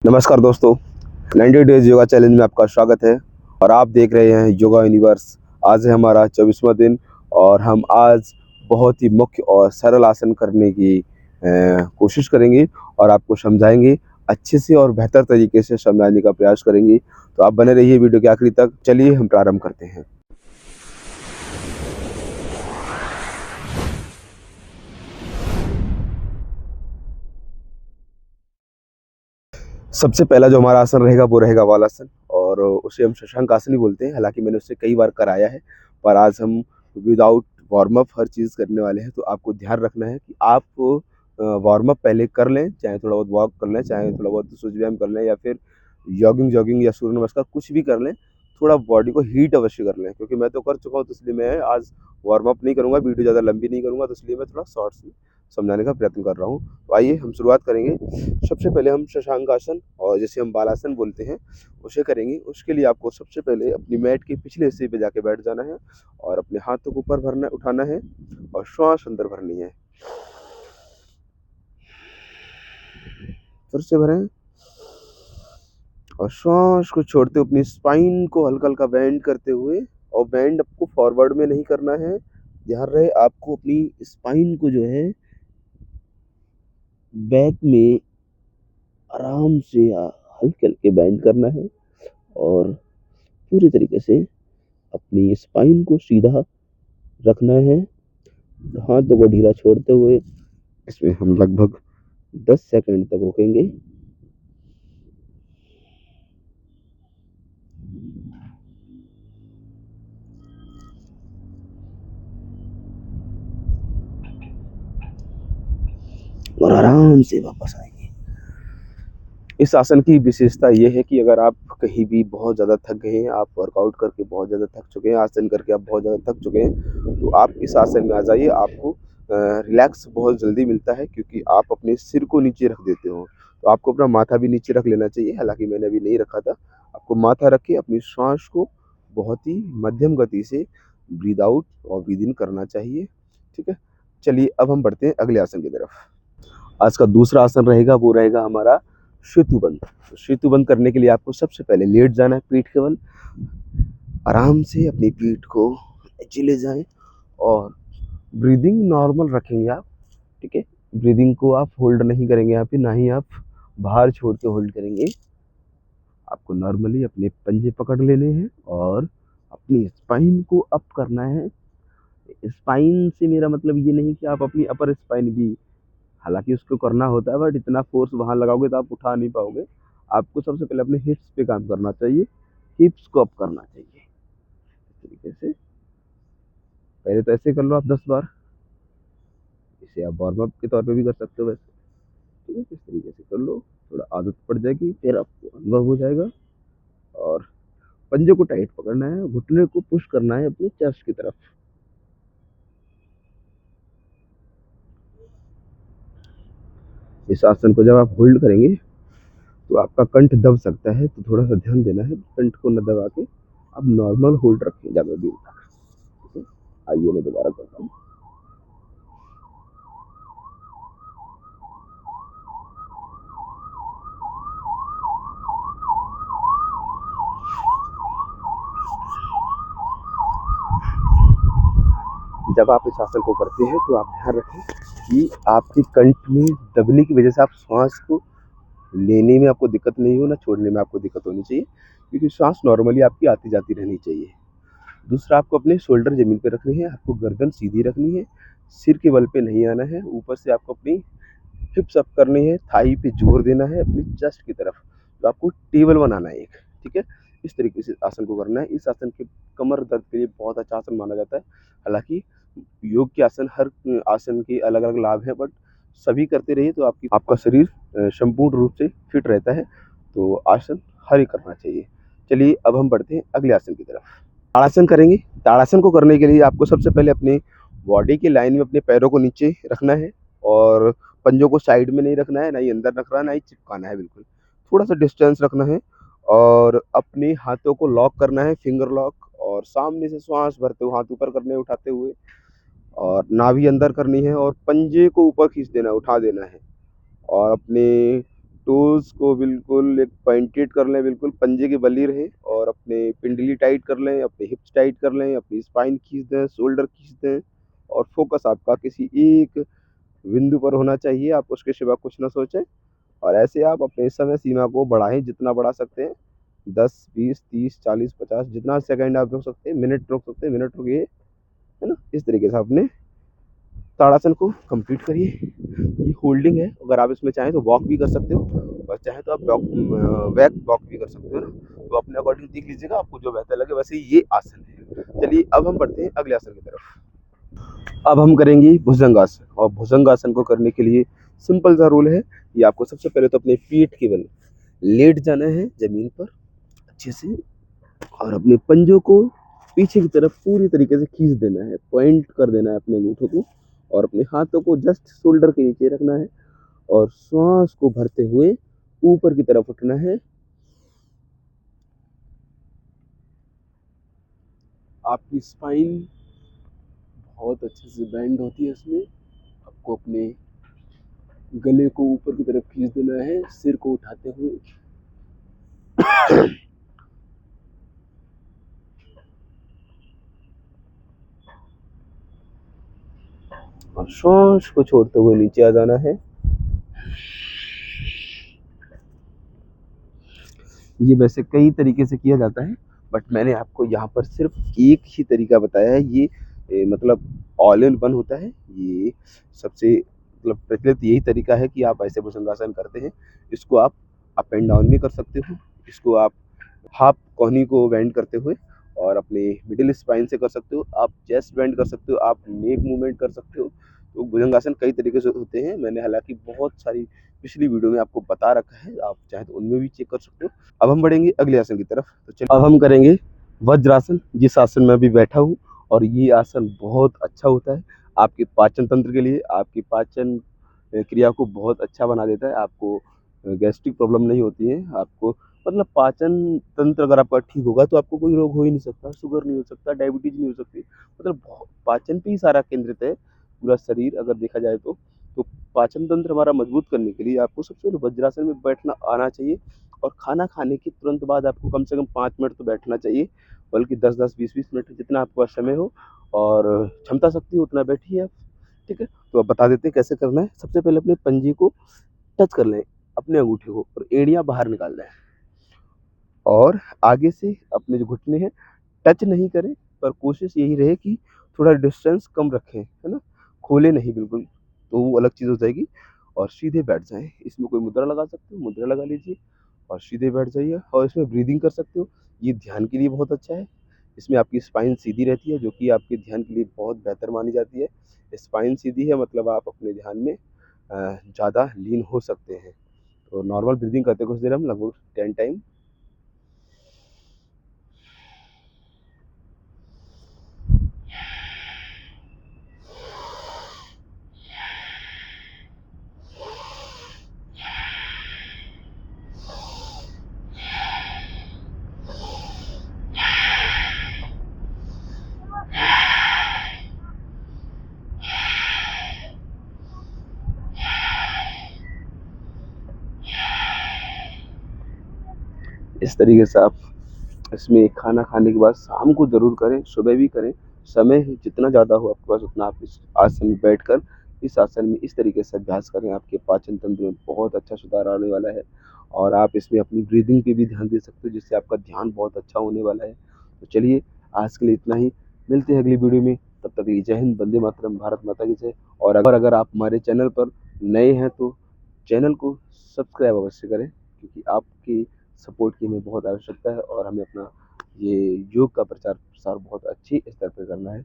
नमस्कार दोस्तों, 90 days yoga challenge में आपका स्वागत है और आप देख रहे हैं योगा यूनिवर्स। आज है हमारा 24वां दिन और हम आज बहुत ही मुख्य और सरल आसन करने की कोशिश करेंगे और आपको समझाएंगे, अच्छे से और बेहतर तरीके से समझाने का प्रयास करेंगे। तो आप बने रहिए वीडियो के आखिरी तक। चलिए हम प्रारंभ करते हैं। सबसे पहला जो हमारा आसन रहेगा वो रहेगा वालासन और उसे हम शशांक आसन ही बोलते हैं। हालांकि मैंने उससे कई बार कराया है, पर आज हम विदाउट वार्म अप हर चीज़ करने वाले हैं। तो आपको ध्यान रखना है कि आप वार्म अप पहले कर लें, चाहे थोड़ा बहुत वॉक कर लें, चाहे थोड़ा बहुत सूर्य व्यायाम कर लें या फिर जॉगिंग या सूर्य नमस्कार कुछ भी कर लें। थोड़ा बॉडी को हीट अवश्य कर लें, क्योंकि मैं तो कर चुका हूँ, तो इसलिए मैं आज वार्म अप नहीं करूँगा, वीडियो ज़्यादा लंबी नहीं करूँगा, तो इसलिए मैं थोड़ा शॉर्ट्स में समझाने का प्रयत्न कर रहा हूँ। तो आइए हम शुरुआत करेंगे। सबसे पहले हम शशांक आसन और जिसे हम बालासन बोलते हैं उसे करेंगे। उसके लिए आपको सबसे पहले अपनी मैट के पिछले हिस्से पे जाके बैठ जाना है और अपने हाथों को ऊपर भरना उठाना है और श्वास अंदर भरनी है। फिर से भरें और श्वास को छोड़ते हुए अपनी स्पाइन को हल्का हल्का बेंड करते हुए, और बेंड आपको फॉरवर्ड में नहीं करना है। ध्यान रहे आपको अपनी स्पाइन को जो है बैक में आराम से हल्के हल्के बेंड करना है और पूरी तरीके से अपनी स्पाइन को सीधा रखना है। हाथों को ढीला छोड़ते हुए इसमें हम लगभग 10 सेकंड तक रुकेंगे। और आराम से वापस आएंगे। इस आसन की विशेषता ये है कि अगर आप कहीं भी बहुत ज़्यादा थक गए हैं, आप वर्कआउट करके बहुत ज़्यादा थक चुके हैं, आसन करके आप बहुत ज़्यादा थक चुके हैं, तो आप इस आसन में आ जाइए। आपको रिलैक्स बहुत जल्दी मिलता है, क्योंकि आप अपने सिर को नीचे रख देते हो। तो आपको अपना माथा भी नीचे रख लेना चाहिए, हालांकि मैंने अभी नहीं रखा था। आपको माथा रख के अपनी श्वास को बहुत ही मध्यम गति से ब्रीद आउट और ब्रीद इन करना चाहिए। ठीक है, चलिए अब हम बढ़ते हैं अगले आसन की तरफ। आज का दूसरा आसन रहेगा वो रहेगा हमारा सेतुबंध। तो सेतुबंध करने के लिए आपको सबसे पहले लेट जाना है पीठ के बल। आराम से अपनी पीठ को नीचे ले जाएं और ब्रीदिंग नॉर्मल रखेंगे आप। ठीक है, ब्रीदिंग को आप होल्ड नहीं करेंगे यहाँ पे, ना ही आप बाहर छोड़ के होल्ड करेंगे। आपको नॉर्मली अपने पंजे पकड़ लेने हैं और अपनी स्पाइन को अप करना है। स्पाइन से मेरा मतलब ये नहीं कि आप अपनी अपर स्पाइन भी, हालांकि उसको करना होता है, बट इतना फोर्स वहाँ लगाओगे तो आप उठा नहीं पाओगे। आपको सबसे पहले अपने हिप्स पे काम करना चाहिए, हिप्स को अप करना चाहिए। इस तरीके से पहले तो ऐसे कर लो आप 10 बार। इसे आप वार्म अप के तौर पे भी कर सकते हो वैसे। ठीक है, इस तरीके से कर लो, थोड़ा आदत पड़ जाएगी, फिर आपको अनुभव हो जाएगा। और पंजों को टाइट पकड़ना है, घुटने को पुश करना है अपने चेस्ट की तरफ। इस आसन को जब आप होल्ड करेंगे तो आपका कंठ दब सकता है, तो थोड़ा सा ध्यान देना है, कंठ को न दबा के आप नॉर्मल होल्ड रखें ज़्यादा देर तक। ठीक है, आइए मैं दोबारा करता हूँ। जब आप इस आसन को करते हैं तो आप ध्यान रखें कि आपके कंठ में दबने की वजह से आप श्वास को लेने में आपको दिक्कत नहीं हो, ना छोड़ने में आपको दिक्कत होनी चाहिए, क्योंकि श्वास नॉर्मली आपकी आती जाती रहनी चाहिए। दूसरा, आपको अपने शोल्डर ज़मीन पे रखने हैं, आपको गर्दन सीधी रखनी है, सिर के बल पे नहीं आना है। ऊपर से आपको अपनी हिप्स अप करनी है, थाई पे जोर देना है अपनी चेस्ट की तरफ। तो आपको टेबल बनाना है एक। ठीक है, इस तरीके से आसन को करना है। इस आसन के कमर दर्द के लिए बहुत अच्छा आसन माना जाता है। हालांकि योग के आसन, हर आसन के अलग अलग लाभ हैं, बट सभी करते रहिए तो आपका शरीर संपूर्ण रूप से फिट रहता है। तो आसन हर एक करना चाहिए। चलिए अब हम बढ़ते हैं अगले आसन की तरफ। ताड़ासन करेंगे। ताड़ासन को करने के लिए आपको सबसे पहले अपने बॉडी की लाइन में अपने पैरों को नीचे रखना है और पंजों को साइड में नहीं रखना है, ना ही अंदर रखना है, ना ही चिपकाना है। बिल्कुल थोड़ा सा डिस्टेंस रखना है और अपने हाथों को लॉक करना है, फिंगर लॉक, और सामने से श्वास भरते हुए हाथ ऊपर करने उठाते हुए, और नाभि अंदर करनी है और पंजे को ऊपर खींच देना, उठा देना है। और अपने टोज़ को बिल्कुल एक पॉइंटेड कर लें, बिल्कुल पंजे की बली रहे और अपने पिंडली टाइट कर लें, अपने हिप्स टाइट कर लें, अपनी स्पाइन खींच दें, शोल्डर खींच दें और फोकस आपका किसी एक बिंदु पर होना चाहिए। आप उसके सिवा कुछ ना सोचें और ऐसे आप अपने समय सीमा को बढ़ाएँ, जितना बढ़ा सकते हैं। 10, 20, 30, 40, 50 जितना सेकंड आप रोक सकते हैं, मिनट रोक सकते हैं, मिनट रुकिए, है ना? इस तरीके से आपने ताड़ासन को कंप्लीट करिए। ये होल्डिंग है, अगर आप इसमें चाहें तो वॉक भी कर सकते हो और चाहें तो आप बैक वॉक भी कर सकते हो ना, तो अपने अकॉर्डिंग देख लीजिएगा आपको जो बेहतर लगे। वैसे ये आसन है। चलिए अब हम बढ़ते हैं अगले आसन की तरफ। अब हम करेंगे भुजंगासन और भुजंगासन को करने के लिए सिंपल सा रूल है कि आपको सबसे पहले तो अपने पीठ के बल लेट जाना है जमीन पर अच्छे से और अपने पंजों को पीछे की तरफ पूरी तरीके से खींच देना है, पॉइंट कर देना है अपने अंगूठों को और अपने हाथों को जस्ट शोल्डर के नीचे रखना है और श्वास को भरते हुए ऊपर की तरफ उठना है। आपकी स्पाइन बहुत अच्छे से बेंड होती है इसमें। आपको अपने गले को ऊपर की तरफ खींच देना है सिर को उठाते हुए। और श्वास को छोड़ते हुए नीचे आ जाना है। ये वैसे कई तरीके से किया जाता है बट मैंने आपको यहाँ पर सिर्फ एक ही तरीका बताया है। ये मतलब ऑल इन वन होता है। ये सबसे मतलब प्रचलित यही तरीका है कि आप ऐसे भुजंगासन करते हैं। इसको आप अप एंड डाउन भी कर सकते हो, इसको आप हाफ कोहनी को बेंड करते हुए और अपने मिडिल स्पाइन से कर सकते हो, आप चेस्ट बेंड कर सकते हो, आप नेक मूवमेंट कर सकते हो। तो भुजंगासन कई तरीके से होते हैं। मैंने हालांकि बहुत सारी पिछली वीडियो में आपको बता रखा है, आप चाहे तो उनमें भी चेक कर सकते हो। अब हम बढ़ेंगे अगले आसन की तरफ। तो चलिए अब हम करेंगे वज्रासन, जिस आसन में अभी बैठा हूँ और ये आसन बहुत अच्छा होता है आपके पाचन तंत्र के लिए। आपकी पाचन क्रिया को बहुत अच्छा बना देता है। आपको गैस्ट्रिक प्रॉब्लम नहीं होती है। आपको मतलब पाचन तंत्र अगर आपका ठीक होगा तो आपको कोई रोग हो ही नहीं सकता, शुगर नहीं हो सकता, डायबिटीज नहीं हो सकती। मतलब पाचन पे ही सारा केंद्रित है पूरा शरीर अगर देखा जाए तो पाचन तंत्र हमारा मजबूत करने के लिए आपको सबसे पहले वज्रासन में बैठना आना चाहिए और खाना खाने के तुरंत बाद आपको कम से कम 5 मिनट तो बैठना चाहिए, बल्कि 10-10, 20-20 मिनट जितना आपके पास समय हो और क्षमता शक्ति हो उतना बैठिए आप। ठीक है, तो अब बता देते हैं कैसे करना है। सबसे पहले अपने पंजे को टच कर लें, अपने अंगूठे को, और एड़ियाँ बाहर निकाल लें और आगे से अपने जो घुटने हैं टच नहीं करें, पर कोशिश यही रहे कि थोड़ा डिस्टेंस कम रखें, है ना? खोले नहीं बिल्कुल, तो वो अलग चीज़ हो जाएगी। और सीधे बैठ जाएँ। इसमें कोई मुद्रा लगा सकते हो, मुद्रा लगा लीजिए और सीधे बैठ जाइए और इसमें ब्रीदिंग कर सकते हो। ये ध्यान के लिए बहुत अच्छा है। इसमें आपकी स्पाइन सीधी रहती है, जो कि आपके ध्यान के लिए बहुत बेहतर मानी जाती है। स्पाइन सीधी है मतलब आप अपने ध्यान में ज़्यादा लीन हो सकते हैं। तो नॉर्मल ब्रीदिंग करते हैं कुछ देर हम लगभग 10 टाइम। इस तरीके से आप इसमें खाना खाने के बाद शाम को ज़रूर करें, सुबह भी करें। समय जितना ज़्यादा हो आपके पास उतना आप इस आसन में बैठकर इस आसन में इस तरीके से अभ्यास करें। आपके पाचन तंत्र में बहुत अच्छा सुधार आने वाला है और आप इसमें अपनी ब्रीदिंग पे भी ध्यान दे सकते हो, जिससे आपका ध्यान बहुत अच्छा होने वाला है। तो चलिए आज के लिए इतना ही, मिलते हैं अगली वीडियो में। तब तक के लिए जय हिंद, वंदे मातरम, भारत माता की जय। और अगर आप हमारे चैनल पर नए हैं तो चैनल को सब्सक्राइब अवश्य करें, क्योंकि आपकी सपोर्ट की हमें बहुत आवश्यकता है और हमें अपना ये योग का प्रचार प्रसार बहुत अच्छी स्तर पे करना है।